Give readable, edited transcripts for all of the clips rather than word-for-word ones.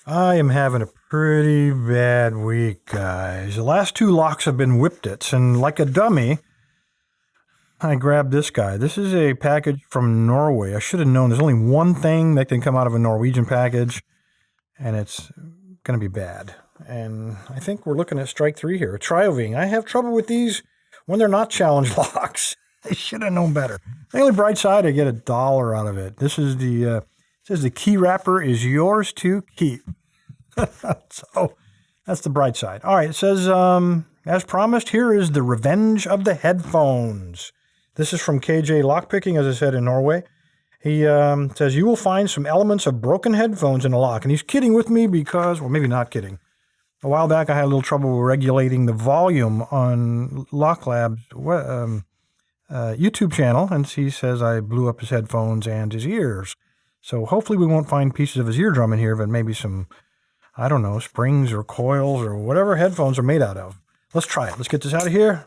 I am having a pretty bad week, guys. The last two locks have been whipped and like a dummy, I grabbed this guy. This is a package from Norway. I should have known there's only one thing that can come out of a Norwegian package, and it's going to be bad. And I think we're looking at strike three here. Trioving. I have trouble with these when they're not challenge locks. I should have known better. The only bright side, I get $1 out of it. This is it says the key wrapper is yours to keep. So that's the bright side. All right, it says, as promised, here is the revenge of the headphones. This is from KJLockpicking, as I said, in Norway. He says, you will find some elements of broken headphones in the lock. And he's kidding with me because, well, maybe not kidding. A while back, I had a little trouble regulating the volume on LockLab's YouTube channel. And he says I blew up his headphones and his ears. So hopefully we won't find pieces of his eardrum in here, but maybe some, I don't know, springs or coils or whatever headphones are made out of. Let's try it. Let's get this out of here.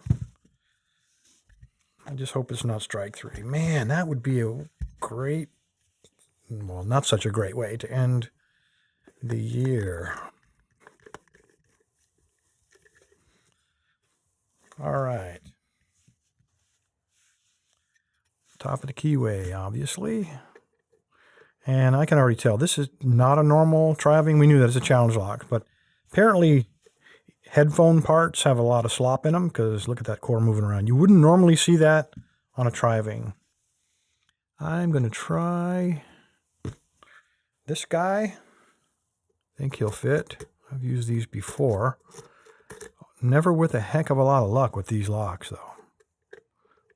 I just hope it's not strike three. Man, that would be a great, well, not such a great way to end the year. All right. Top of the keyway, obviously. And I can already tell this is not a normal Trioving. We knew that it's a challenge lock, but apparently headphone parts have a lot of slop in them because look at that core moving around. You wouldn't normally see that on a Trioving. I'm going to try this guy. I think he'll fit. I've used these before. Never with a heck of a lot of luck with these locks, though.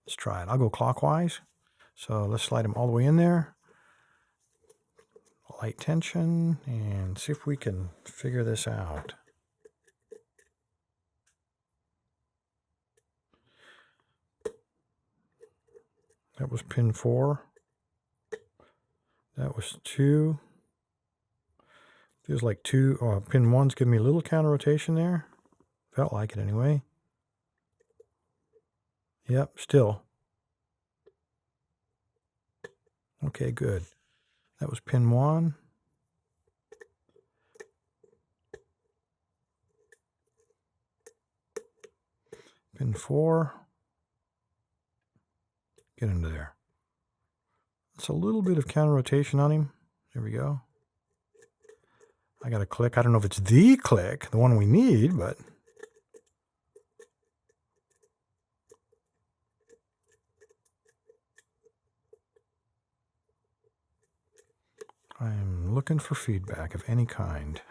Let's try it. I'll go clockwise. So let's slide them all the way in there. Light tension, and see if we can figure this out. That was pin 4. That was 2. Feels like 2. Oh, pin 1's giving me a little counter rotation there. Felt like it anyway. Yep, still. Okay, good. That was pin 1. Pin 4. Get into there. It's a little bit of counter rotation on him. There we go. I got a click. I don't know if it's the click, the one we need, but I'm looking for feedback of any kind.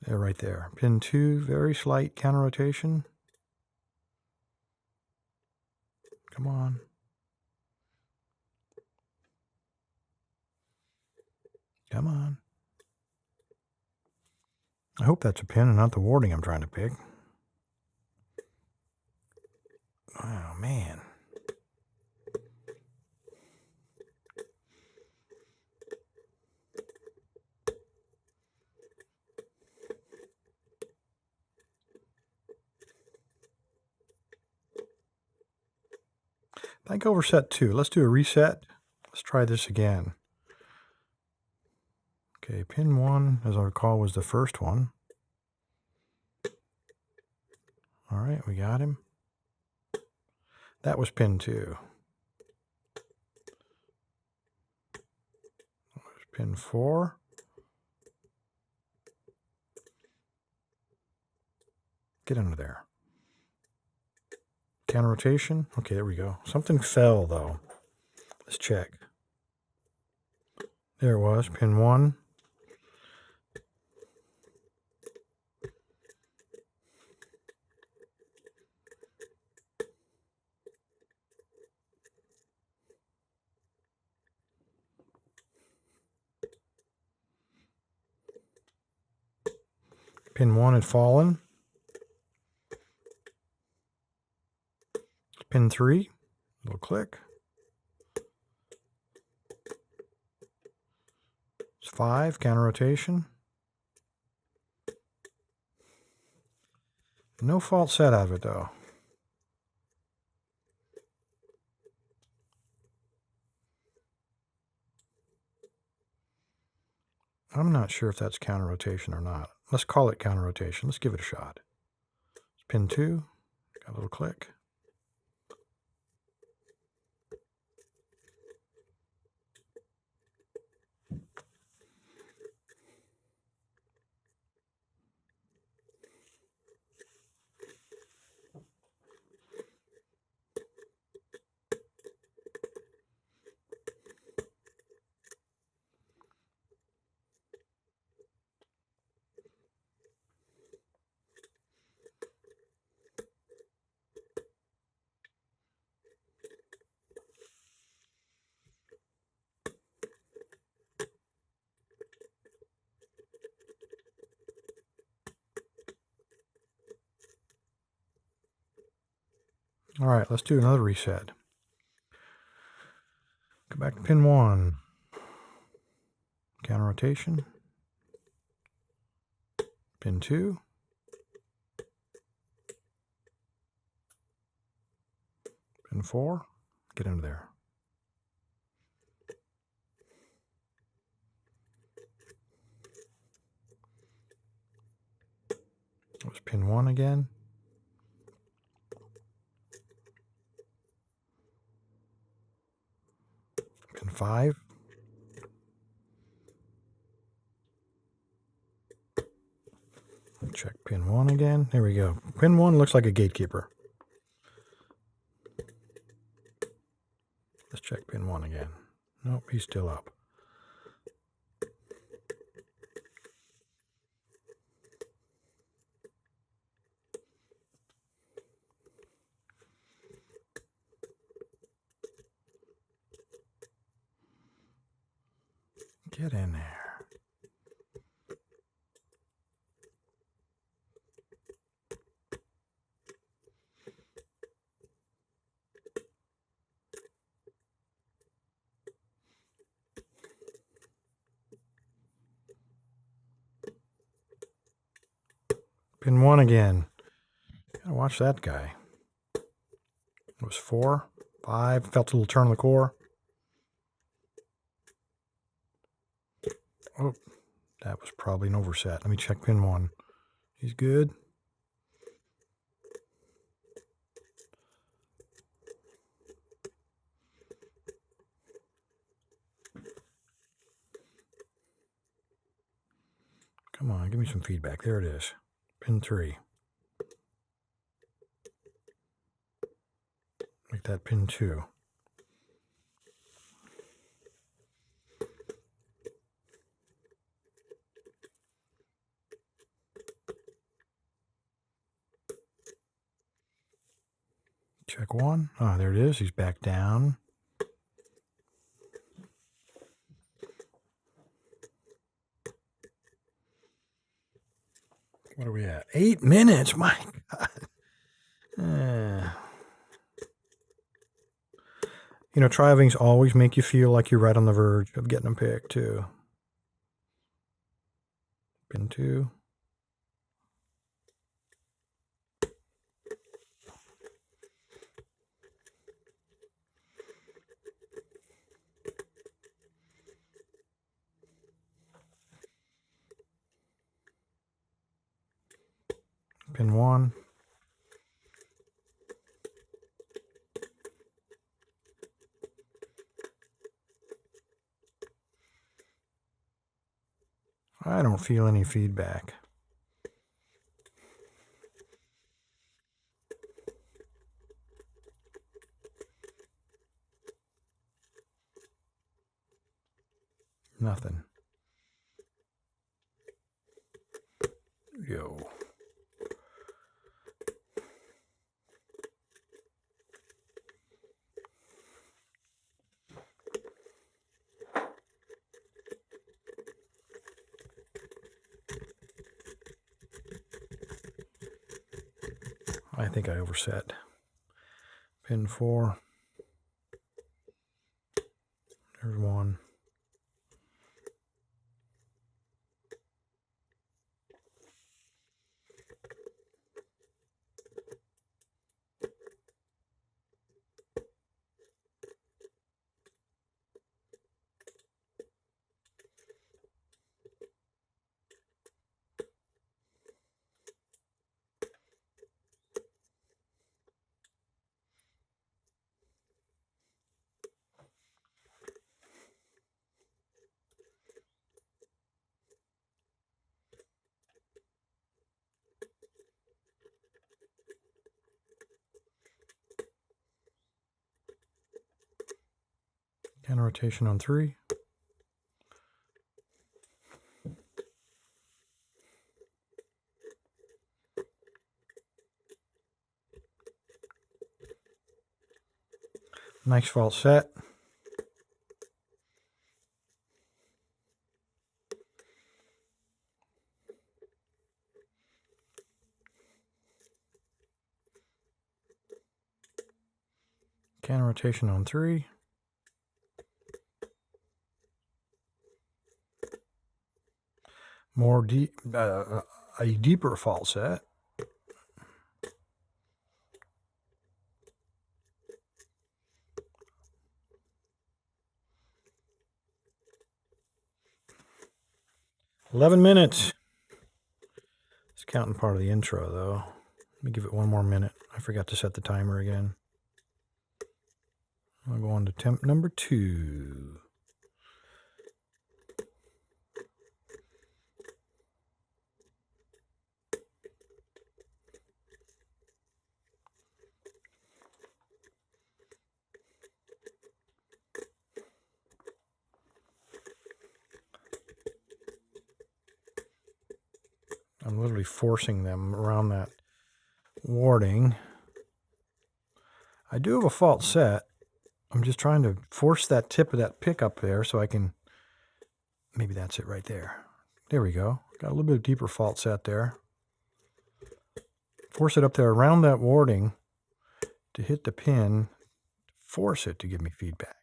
There, right there. Pin 2, very slight counter rotation. Come on. Come on. I hope that's a pin and not the warding I'm trying to pick. Oh, man. I think over set 2. Let's do a reset. Let's try this again. Okay, pin 1, as I recall, was the first one. All right, we got him. That was pin 2. That was pin 4. Get under there. Counter rotation. Okay, there we go. Something fell, though. Let's check. There it was, pin 1. Pin 1 had fallen. Pin 3, little click. It's 5, counter rotation. No fault set out of it, though. I'm not sure if that's counter rotation or not. Let's call it counter rotation. Let's give it a shot. Pin 2, got a little click. All right, let's do another reset. Go back to pin 1. Counter rotation. Pin 2. Pin 4. Get into there. Let's pin 1 again. Pin 5. Check pin 1 again. There we go. Pin 1 looks like a gatekeeper. Let's check pin 1 again. Nope, he's still up. Get in there. Pin 1 again. Gotta watch that guy. It was 4, 5. Felt a little turn on the core. Oh, that was probably an overset. Let me check pin 1. He's good. Come on, give me some feedback. There it is. Pin 3. Make that pin 2. Check 1. Ah, there it is. He's back down. What are we at? 8 minutes. My God. You know, tri-wings always make you feel like you're right on the verge of getting them picked, too. Pin 2. Pin 1. I don't feel any feedback. Nothing. Yo. I think I overset. Pin 4. There's 1. Counter rotation on 3. Nice fault set. Counter rotation on 3. More deep, a deeper fault set. "11 minutes. It's counting part of the intro, though. Let me give it one more minute. I forgot to set the timer again. I'll go on to temp number 2. I'm literally forcing them around that warding. I do have a fault set. I'm just trying to force that tip of that pick up there so I can, maybe that's it right there. There we go. Got a little bit of deeper fault set there. Force it up there around that warding to hit the pin. Force it to give me feedback.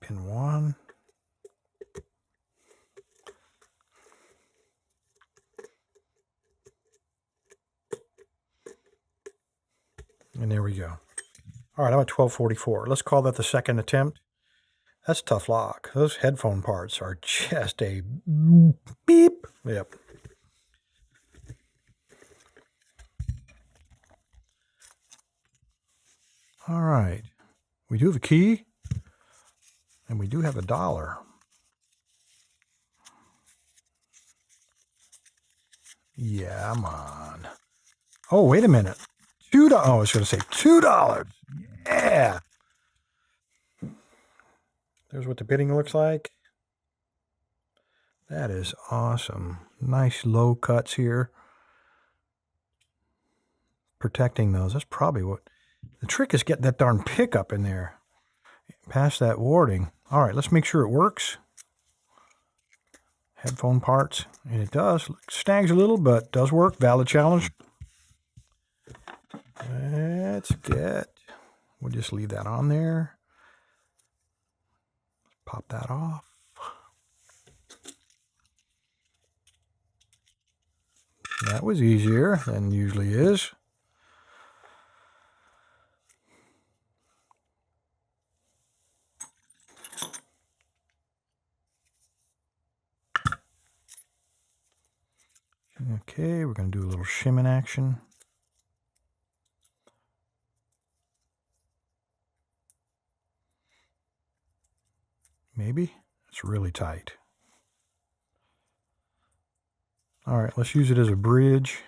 Pin 1. And there we go. All right, I'm at 12:44. Let's call that the second attempt. That's tough lock. Those headphone parts are just a beep. Yep. All right. We do have a key. And we do have $1. Yeah, I'm on. Oh, wait a minute. $2. Oh, I was going to say $2. Yeah. There's what the bidding looks like. That is awesome. Nice low cuts here. Protecting those. That's probably what the trick is, getting that darn pickup in there. Past that warding. All right, let's make sure it works. Headphone parts. And it does. Snags a little, but does work. Valid challenge. Let's get, we'll just leave that on there. Pop that off. That was easier than usually is. Okay, we're going to do a little shimming action. Maybe. It's really tight. All right, let's use it as a bridge.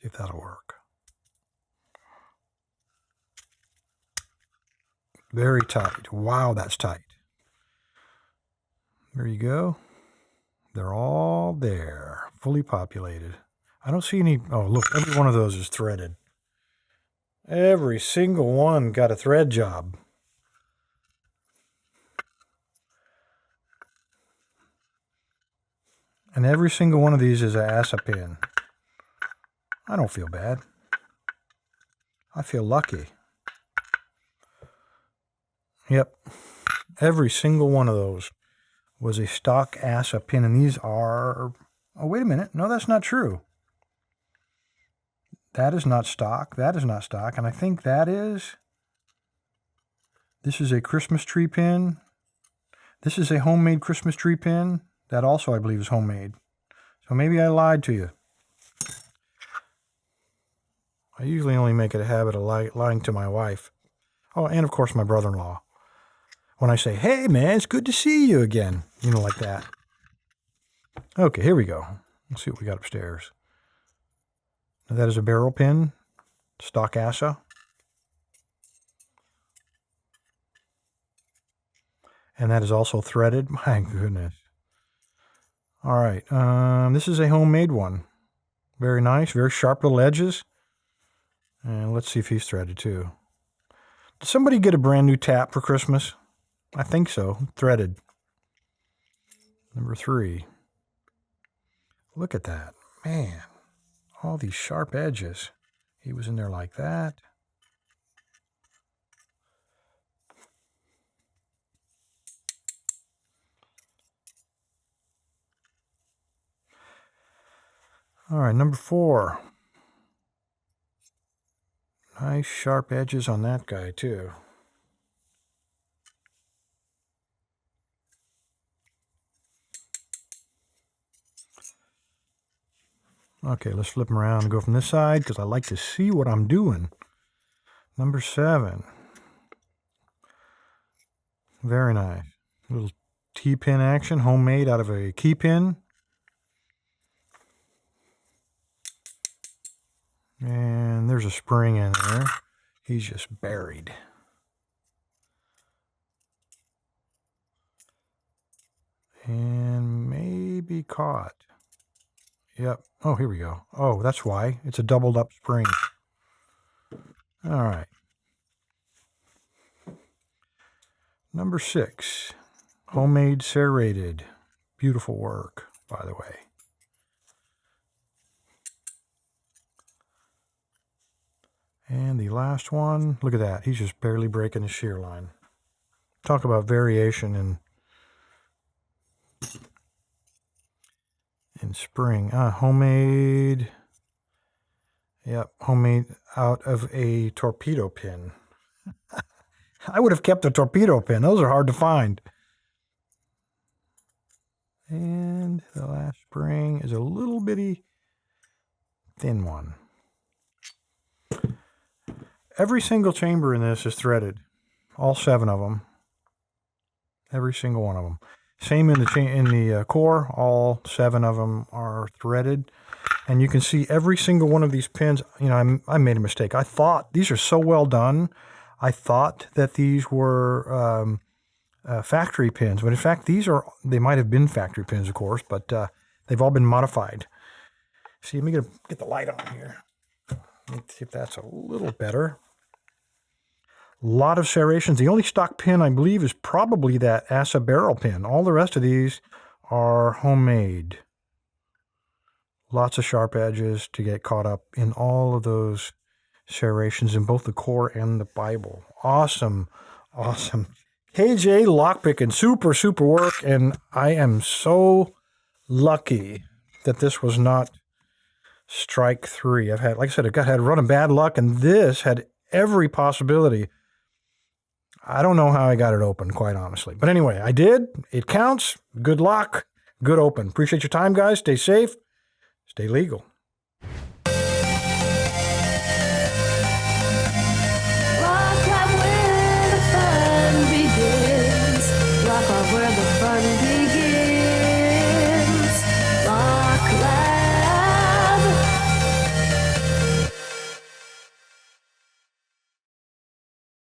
See if that'll work. Very tight. Wow, that's tight. There you go. They're all there, fully populated. I don't see any. Oh, look, every one of those is threaded. Every single one got a thread job. And every single one of these is an ASA pin. I don't feel bad. I feel lucky. Yep. Every single one of those was a stock ASA pin. And these are... Oh, wait a minute. No, that's not true. That is not stock. That is not stock. And I think that is... This is a Christmas tree pin. This is a homemade Christmas tree pin. That also, I believe, is homemade. So maybe I lied to you. I usually only make it a habit of lying to my wife. Oh, and of course my brother-in-law. When I say, hey man, it's good to see you again. You know, like that. Okay, here we go. Let's see what we got upstairs. Now that is a barrel pin, stock ASA. And that is also threaded. My goodness. All right, this is a homemade one. Very nice, very sharp little edges. And let's see if he's threaded too. Did somebody get a brand new tap for Christmas? I think so, threaded. Number 3. Look at that, man. All these sharp edges. He was in there like that. All right, number 4. Nice sharp edges on that guy too. Okay, let's flip them around and go from this side because I like to see what I'm doing. Number 7. Very nice. Little T-pin action, homemade out of a key pin. And there's a spring in there. He's just buried. And maybe caught. Yep. Oh, here we go. Oh, that's why. It's a doubled up spring. All right. Number 6. Homemade serrated. Beautiful work, by the way. And the last one, look at that. He's just barely breaking the shear line. Talk about variation in spring. Homemade. Yep, homemade out of a torpedo pin. I would have kept a torpedo pin. Those are hard to find. And the last spring is a little bitty thin one. Every single chamber in this is threaded. All 7 of them. Every single one of them. Same in the core. All 7 of them are threaded. And you can see every single one of these pins. You know, I made a mistake. I thought these are so well done. I thought that these were factory pins, but in fact, they might have been factory pins, of course, but they've all been modified. See, let me get the light on here. Let's see if that's a little better. A lot of serrations. The only stock pin, I believe, is probably that ASA barrel pin. All the rest of these are homemade. Lots of sharp edges to get caught up in all of those serrations in both the core and the Bible. Awesome. Awesome. KJLockpicking. Super, super work. And I am so lucky that this was not strike 3. I've had, like I said, I've had a run of bad luck, and this had every possibility. I don't know how I got it open, quite honestly. But anyway, I did. It counts. Good luck. Good open. Appreciate your time, guys. Stay safe. Stay legal.